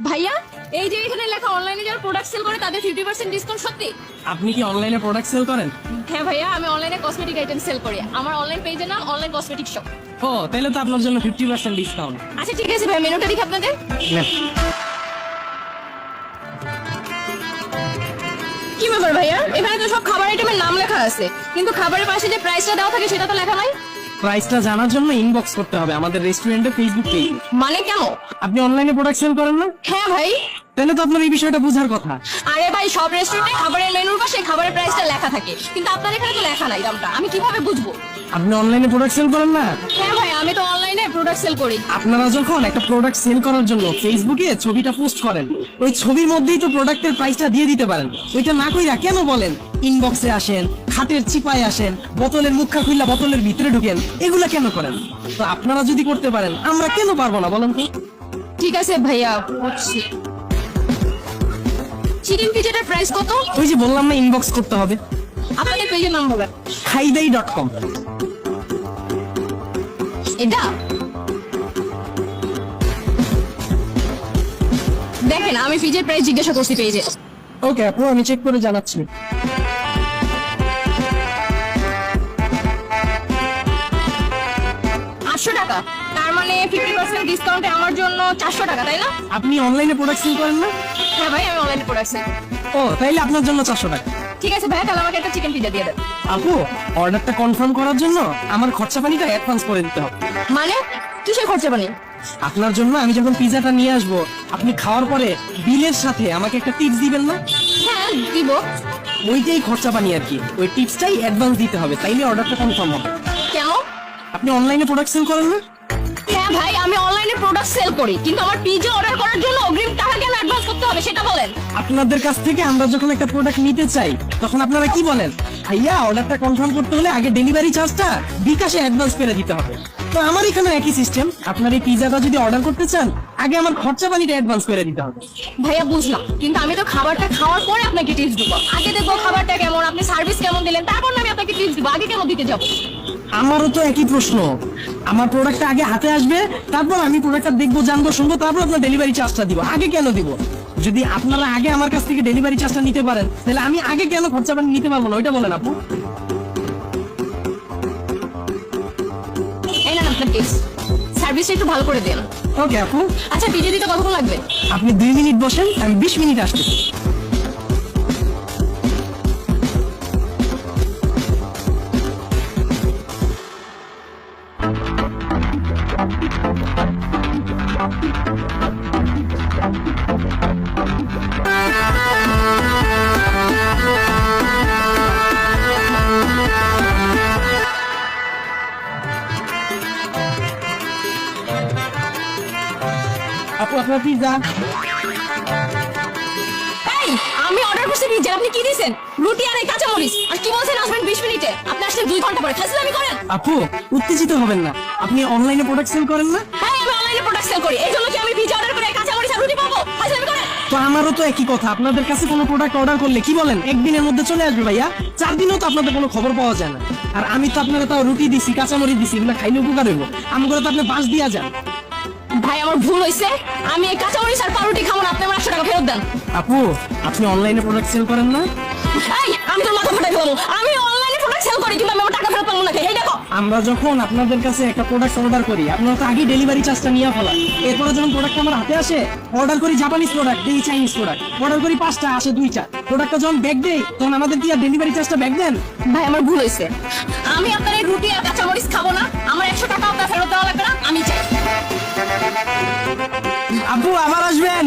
ভাইয়া এই যে এখানে লেখা অনলাইনে যারা প্রোডাক্ট সেল করে তাদের 50% ডিসকাউন্ট সত্যি? আপনি কি অনলাইনে প্রোডাক্ট সেল করেন? হ্যাঁ ভাইয়া, আমি অনলাইনে কসমেটিক আইটেম সেল করি। আমার অনলাইন পেজের নাম অনলাইন কসমেটিক শপ। ও তাহলে তো আপনার জন্য 50% ডিসকাউন্ট। আচ্ছা ঠিক আছে ভাই, মেনুটা দেখি আপনাদের। কি ব্যাপার ভাইয়া, এখানে তো সব খাবার আইটেমের নাম লেখা আছে, কিন্তু খাবারের পাশে যে প্রাইসটা দেওয়া থাকে সেটা তো লেখা নাই। প্রাইসটা জানার জন্য ইনবক্স করতে হবে আমাদের রেস্টুরেন্টের ফেসবুক পেজ। মানে কেন? আপনি অনলাইনে প্রোডাক্ট সেল করেন না? হ্যাঁ ভাই। তাহলে তো আপনার এই বিষয়টা বোঝার কথা। আরে ভাই, সব রেস্টুরেন্টে খাবারের মেনুর পাশে খাবারের প্রাইসটা লেখা থাকে, কিন্তু আপনার এখানে তো লেখা নাই দামটা, আমি কিভাবে বুঝবো? আপনি অনলাইনে প্রোডাক্ট সেল করেন না? হ্যাঁ ভাই, আমি তো অনলাইনে প্রোডাক্ট সেল করি। আপনারা যখন একটা প্রোডাক্ট সেল করার জন্য ফেসবুকে ছবিটা পোস্ট করেন, ওই ছবির মধ্যেই তো প্রোডাক্টের প্রাইসটা দিয়ে দিতে পারেন। ওইটা না কইরা কেন বলেন ইনবক্সে আসেন, খাটের চিপায় আসেন, বোতলের মুখা খুললা বোতলের ভিতরে ঢুকেন? এগুলা কেন করেন? তো আপনারা যদি করতে পারেন আমরা কেন পারবো না বলেন তো? ঠিক আছে ভাইয়া, বুঝছি। চিকেন পিজাটার প্রাইস কত? ওই যে বললাম না ইনবক্স করতে হবে। আপনাদের পেজের নাম বলেন। খাইদাই.com। এটা দেখেন, আমি ফিজের প্রাইস জিজ্ঞাসা করছি পেজে। ওকে আপু, আমি চেক করে জানাচ্ছি। 800 টাকা, তার মানে 50% ডিসকাউন্টে আমার জন্য 400 টাকা, তাই না? আপনি অনলাইনে প্রোডাক্ট সেল করেন না? হ্যাঁ ভাই, আমি অনলাইনে প্রোডাক্ট সেল। ও তাইলে আপনার জন্য 400 টাকা। ঠিক আছে ভাইয়া, তাহলে আমাকে একটা চিকেন পিজা দিয়ে দেন। আপু, অর্ডারটা কনফার্ম করার জন্য আমার খরচা পানিটা অ্যাডভান্স করে দিতে হবে। মানে কিসের খরচা বানি? আপনার জন্য আমি যখন পিজাটা নিয়ে আসবো, আপনি খাওয়ার পরে বিলের সাথে আমাকে একটা টিপস দিবেন না? হ্যাঁ দিব। ওইটাই খরচা পানি আর কি, ওই টিপসটাই অ্যাডভান্স দিতে হবে, তাইলে অর্ডারটা কনফার্ম হবে। কেন? আপনি অনলাইনে প্রোডাক্ট সেল করেন না? হ্যাঁ ভাই, আমি অনলাইনে প্রোডাক্ট সেল করি, কিন্তু আমার পিজা অর্ডার করার জন্য অগ্রিম টাকা কেন অ্যাডভান্স করতে হবে সেটা বলেন। আপনাদের কাছ থেকে আমরা যখন একটা প্রোডাক্ট নিতে চাই তখন আপনারা কি বলেন, ভাইয়া অর্ডারটা কনফার্ম করতে হলে আগে ডেলিভারি চার্জটা বিকাশে অ্যাডভান্স করে দিতে হবে। তো আমার এখানে একই সিস্টেম, আপনার এই পিজাটা যদি অর্ডার করতে চান আগে আমার খরচা পানিটা অ্যাডভান্স করে দিতে হবে। ভাইয়া বুঝলাম, কিন্তু আমি তো খাবারটা খাওয়ার পরে আপনাকে টিপস দিব। আগে দেখবো খাবারটা কেমন, আপনি সার্ভিস কেমন দিলেন, তারপর না আমি আপনাকে টিপস দিব। আগে কেন দিতে যাবো? আমারও তো একই প্রশ্ন। আমার প্রোডাক্টটা আগে হাতে আসবে, তারপর আমি প্রোডাক্টটা দেখবো, জানবো, শুনবো, তারপর আপনার ডেলিভারি চার্জটা দিব। আগে কেন দিব? যদি আপনারা আগে আমার কাছ থেকে ডেলিভারি চার্জটা নিতে পারেন তাহলে আমি আগে কেন খরচা পানি নিতে পারবো না? ওইটা বলেন আপু। এই না আপনার টিপস, সার্ভিসটা একটু ভালো করে দেন। ওকে আপু। আচ্ছা, পিজা দিতে কতক্ষণ লাগবে? আপনি 2 মিনিট বসেন, আমি 20 মিনিট আসতেছি। আপু আপনার পিজা। এই, আমি অর্ডার করছি পিজা, আপনি কি দিয়েছেন? রুটি আর এই কাঁচা মরিচ, আর কি বলছেন আসবেন 20 মিনিটে? আপনি আসলে 2 ঘন্টা পরে। ফাজলামি করেন। আপু উত্তেজিত হবেন না, আপনি অনলাইনে প্রোডাক্ট সেল করেন না? হ্যাঁ, আমি অনলাইনে প্রোডাক্ট সেল করি, এই জন্য কি আমি পিজা অর্ডার করে কাঁচা মরিচ আর রুটি পাবো? ফাজলামি করেন। তো আমারও তো একই কথা, আপনাদের কাছে কোনো প্রোডাক্ট অর্ডার করলে কি বলেন একদিনের মধ্যে চলে আসবে ভাইয়া, 4 দিনেও তো আপনাদের কোনো খবর পাওয়া যায় না। আর আমি তো আপনারা তাও রুটি দিছি, কাঁচামরিচ দিছি, এগুলো খাইলে উপকার হইব, আমগুলো তো আপনি বাস দিয়া যান। ভাই আমার ভুল হয়েছে, আমি এই কাঁচা মরিচ আর পাউরুটি খাবো না, আপনি আমার 800 টাকা ফেরত দেন। আপু আপনি অনলাইনে প্রোডাক্ট সেল করেন না? এই, আমি তোর মাথা ফাটাই ফেলবো। আমি অনলাইনে প্রোডাক্ট সেল করি, কিন্তু আমি আমার টাকা ফেরত পাবো না। এই দেখো, আমরা যখন আপনাদের কাছে একটা প্রোডাক্ট অর্ডার করি আপনারা তো আগে ডেলিভারি চার্জটা নিয়ে ফেলান, এরপরে যখন প্রোডাক্ট আমার হাতে আসে, অর্ডার করি জাপানিজ প্রোডাক্ট, দেই চাইনিজ প্রোডাক্ট, অর্ডার করি 5টা, আসে 2টা। প্রোডাক্টটা যখন ব্যাক দেই তখন আমাদের কি আর ডেলিভারি চার্জটা ব্যাক দেন? ভাই আমার ভুল হয়েছে, আমি আপনার এই রুটি আর কাঁচা মরিচ খাবো না, আমার 100 টাকা আপনার ফেরত দেওয়া লাগবে না, আমি চাই। আপু আবার আসবেন।